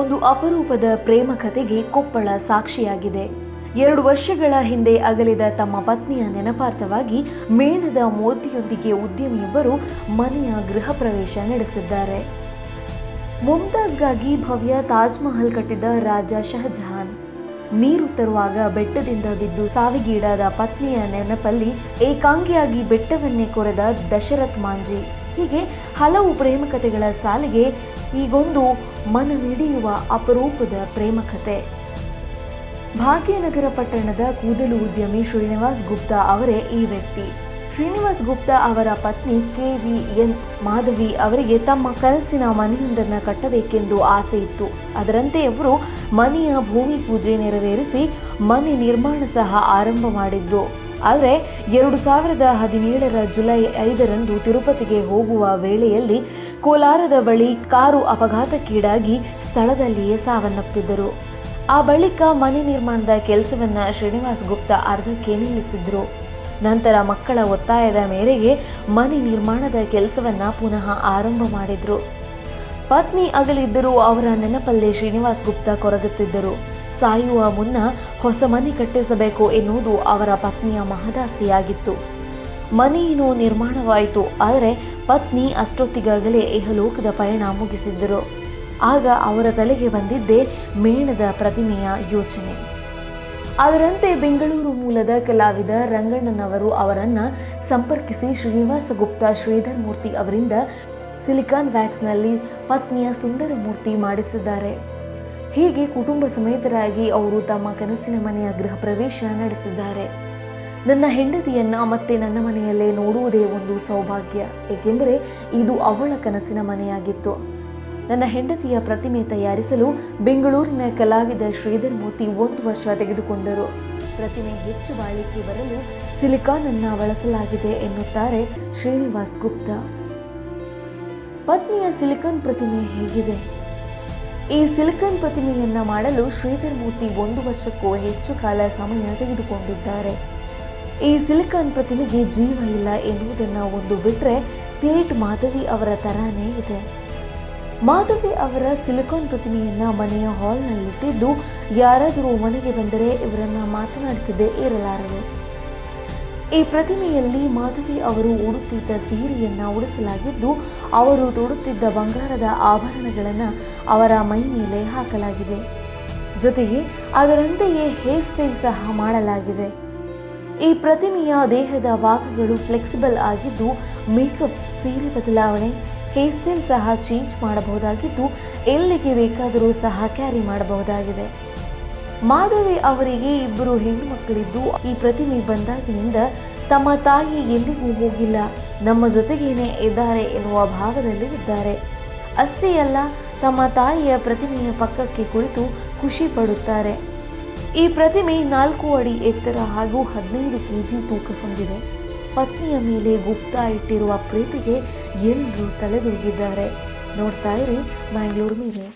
ಒಂದು ಅಪರೂಪದ ಪ್ರೇಮ ಕಥೆಗೆ ಕೊಪ್ಪಳ ಸಾಕ್ಷಿಯಾಗಿದೆ. 2 ವರ್ಷಗಳ ಹಿಂದೆ ಅಗಲಿದ ತಮ್ಮ ಪತ್ನಿಯ ನೆನಪಾರ್ಥವಾಗಿ ಮೇಣದ ಮೋತಿಯೊಂದಿಗೆ ಉದ್ಯಮಿಯೊಬ್ಬರು ಮನೆಯ ಗೃಹ ಪ್ರವೇಶ ನಡೆಸಿದ್ದಾರೆ. ಮುಮ್ತಾಜ್ಗಾಗಿ ಭವ್ಯ ತಾಜ್ ಮಹಲ್ ಕಟ್ಟಿದ ರಾಜ ಶಹಜಹಾನ್ ನೀರು ತರುವಾಗ ಬೆಟ್ಟದಿಂದ ಬಿದ್ದು ಸಾವಿಗೀಡಾದ ಪತ್ನಿಯ ನೆನಪಲ್ಲಿ ಏಕಾಂಗಿಯಾಗಿ ಬೆಟ್ಟವನ್ನೇ ಕೊರೆದ ದಶರಥ್ ಮಾಂಜಿ. ಹೀಗೆ ಹಲವು ಪ್ರೇಮ ಕಥೆಗಳ ಸಾಲಿಗೆ ಈಗೊಂದು ಮನಮಿಡಿಯುವ ಅಪರೂಪದ ಪ್ರೇಮ ಕಥೆ. ಭಾಗ್ಯನಗರ ಪಟ್ಟಣದ ಕೂದಲು ಉದ್ಯಮಿ ಶ್ರೀನಿವಾಸ್ ಗುಪ್ತಾ ಅವರೇ ಈ ವ್ಯಕ್ತಿ. ಶ್ರೀನಿವಾಸ್ ಗುಪ್ತಾ ಅವರ ಪತ್ನಿ KVN ಮಾಧವಿ ಅವರಿಗೆ ತಮ್ಮ ಕನಸಿನ ಮನೆಯೊಂದನ್ನು ಕಟ್ಟಬೇಕೆಂದು ಆಸೆ ಇತ್ತು. ಅದರಂತೆ ಅವರು ಮನೆಯ ಭೂಮಿ ಪೂಜೆ ನೆರವೇರಿಸಿ ಮನೆ ನಿರ್ಮಾಣ ಸಹ ಆರಂಭ ಮಾಡಿದ್ರು. ಆದರೆ 2017 ಜುಲೈ 5 ತಿರುಪತಿಗೆ ಹೋಗುವ ವೇಳೆಯಲ್ಲಿ ಕೋಲಾರದ ಬಳಿ ಕಾರು ಅಪಘಾತಕ್ಕೀಡಾಗಿ ಸ್ಥಳದಲ್ಲಿಯೇ ಸಾವನ್ನಪ್ಪಿದ್ದರು. ಆ ಬಳಿಕ ಮನೆ ನಿರ್ಮಾಣದ ಕೆಲಸವನ್ನ ಶ್ರೀನಿವಾಸ್ ಗುಪ್ತಾ ಅರ್ಧಕ್ಕೆ ನಿಲ್ಲಿಸಿದ್ರು. ನಂತರ ಮಕ್ಕಳ ಒತ್ತಾಯದ ಮೇರೆಗೆ ಮನೆ ನಿರ್ಮಾಣದ ಕೆಲಸವನ್ನ ಪುನಃ ಆರಂಭ ಮಾಡಿದ್ರು. ಪತ್ನಿ ಅಗಲಿದ್ದರೂ ಅವರ ನೆನಪಲ್ಲೇ ಶ್ರೀನಿವಾಸ್ ಗುಪ್ತಾ ಕೊರಗುತ್ತಿದ್ದರು. ಸಾಯುವ ಮುನ್ನ ಹೊಸ ಮನೆ ಕಟ್ಟಿಸಬೇಕು ಎನ್ನುವುದು ಅವರ ಪತ್ನಿಯ ಮಹದಾಸೆಯಾಗಿತ್ತು. ಮನೆಯೇನೋ ನಿರ್ಮಾಣವಾಯಿತು. ಆದರೆ ಪತ್ನಿ ಅಷ್ಟೊತ್ತಿಗಾಗಲೇ ಇಹಲೋಕದ ಪಯಣ ಮುಗಿಸಿದ್ದರು. ಆಗ ಅವರ ತಲೆಗೆ ಬಂದಿದ್ದೇ ಮೇಣದ ಪ್ರತಿಮೆಯ ಯೋಚನೆ. ಅದರಂತೆ ಬೆಂಗಳೂರು ಮೂಲದ ಕಲಾವಿದ ರಂಗಣ್ಣನವರು ಅವರನ್ನು ಸಂಪರ್ಕಿಸಿ ಶ್ರೀನಿವಾಸ ಗುಪ್ತಾ ಶ್ರೀಧರ್ ಮೂರ್ತಿ ಅವರಿಂದ ಸಿಲಿಕಾನ್ ವ್ಯಾಕ್ಸ್ನಲ್ಲಿ ಪತ್ನಿಯ ಸುಂದರ ಮೂರ್ತಿ ಮಾಡಿಸಿದ್ದಾರೆ. ಹೀಗೆ ಕುಟುಂಬ ಸಮೇತರಾಗಿ ಅವರು ತಮ್ಮ ಕನಸಿನ ಮನೆಯ ಗೃಹ ಪ್ರವೇಶ ನಡೆಸಿದ್ದಾರೆ. ನನ್ನ ಹೆಂಡತಿಯನ್ನ ಮತ್ತೆ ನನ್ನ ಮನೆಯಲ್ಲೇ ನೋಡುವುದೇ ಒಂದು ಸೌಭಾಗ್ಯ, ಏಕೆಂದರೆ ಇದು ಅವಳ ಕನಸಿನ ಮನೆಯಾಗಿತ್ತು. ನನ್ನ ಹೆಂಡತಿಯ ಪ್ರತಿಮೆ ತಯಾರಿಸಲು ಬೆಂಗಳೂರಿನ ಕಲಾವಿದ ಶ್ರೀಧರ್ ಮೂರ್ತಿ 1 ವರ್ಷ ತೆಗೆದುಕೊಂಡರು. ಪ್ರತಿಮೆ ಹೆಚ್ಚು ಬಾಳಿಕೆ ಬರಲು ಸಿಲಿಕಾನ್ ಅನ್ನು ಬಳಸಲಾಗಿದೆ ಎನ್ನುತ್ತಾರೆ ಶ್ರೀನಿವಾಸ್ ಗುಪ್ತಾ. ಪತ್ನಿಯ ಸಿಲಿಕಾನ್ ಪ್ರತಿಮೆ ಹೇಗಿದೆ? ಈ ಸಿಲಿಕಾನ್ ಪ್ರತಿಮೆಯನ್ನ ಮಾಡಲು ಶ್ರೀಧರ್ ಮೂರ್ತಿ 1 ವರ್ಷಕ್ಕೂ ಹೆಚ್ಚು ಕಾಲ ಸಮಯ ತೆಗೆದುಕೊಂಡಿದ್ದಾರೆ. ಈ ಸಿಲಿಕಾನ್ ಪ್ರತಿಮೆಗೆ ಜೀವ ಇಲ್ಲ ಎನ್ನುವುದನ್ನು ಒಂದು ಬಿಟ್ಟರೆ ಥೇಟ್ ಮಾಧವಿ ಅವರ ತರಾನೇ ಇದೆ. ಮಾಧವಿ ಅವರ ಸಿಲಿಕಾನ್ ಪ್ರತಿಮೆಯನ್ನ ಮನೆಯ ಹಾಲ್ನಲ್ಲಿಟ್ಟಿದ್ದು ಯಾರಾದರೂ ಮನೆಗೆ ಬಂದರೆ ಇವರನ್ನ ಮಾತನಾಡುತ್ತಿದ್ದೇ ಇರಲಾರರು. ಈ ಪ್ರತಿಮೆಯಲ್ಲಿ ಮಾಧವಿ ಅವರು ಉಡುತ್ತಿದ್ದ ಸೀರೆಯನ್ನ ಉಡಿಸಲಾಗಿದ್ದು, ಅವರು ತೊಡುತ್ತಿದ್ದ ಬಂಗಾರದ ಆಭರಣಗಳನ್ನು ಅವರ ಮೈ ಮೇಲೆ ಹಾಕಲಾಗಿದೆ. ಜೊತೆಗೆ ಅದರಂತೆಯೇ ಹೇರ್ ಸ್ಟೈಲ್ ಸಹ ಮಾಡಲಾಗಿದೆ. ಈ ಪ್ರತಿಮೆಯ ದೇಹದ ಭಾಗಗಳು ಫ್ಲೆಕ್ಸಿಬಲ್ ಆಗಿದ್ದು, ಮೇಕಪ್, ಸೀರೆ ಬದಲಾವಣೆ, ಹೇರ್ ಸ್ಟೈಲ್ ಸಹ ಚೇಂಜ್ ಮಾಡಬಹುದಾಗಿದ್ದು, ಎಲ್ಲಿಗೆ ಬೇಕಾದರೂ ಸಹ ಕ್ಯಾರಿ ಮಾಡಬಹುದಾಗಿದೆ. ಮಾಧವಿ ಅವರಿಗೆ 2 ಹೆಣ್ಣು ಮಕ್ಕಳಿದ್ದು, ಈ ಪ್ರತಿಮೆ ಬಂದಾಗಿನಿಂದ ತಮ್ಮ ತಾಯಿ ಎಲ್ಲಿಗೂ ಹೋಗಿಲ್ಲ, ನಮ್ಮ ಜೊತೆಗೇನೆ ಇದ್ದಾರೆ ಎನ್ನುವ ಭಾವದಲ್ಲಿ ಇದ್ದಾರೆ. ಅಷ್ಟೇ ಅಲ್ಲ, ತಮ್ಮ ತಾಯಿಯ ಪ್ರತಿಮೆಯ ಪಕ್ಕಕ್ಕೆ ಕುಳಿತು ಖುಷಿ ಪಡುತ್ತಾರೆ. ಈ ಪ್ರತಿಮೆ 4 ಅಡಿ ಎತ್ತರ ಹಾಗೂ 15 kg ತೂಕ ಹೊಂದಿದೆ. ಪತ್ನಿಯ ಮೇಲೆ ಗುಪ್ತಾ ಇಟ್ಟಿರುವ ಪ್ರೀತಿಗೆ ಎಲ್ಲರೂ ತಲೆದೂಗಿದ್ದಾರೆ. ನೋಡ್ತಾ ಇರಿ ಮ್ಯಾಂಗ್ಳೂರ್ ಮೀಡಿಯಾ.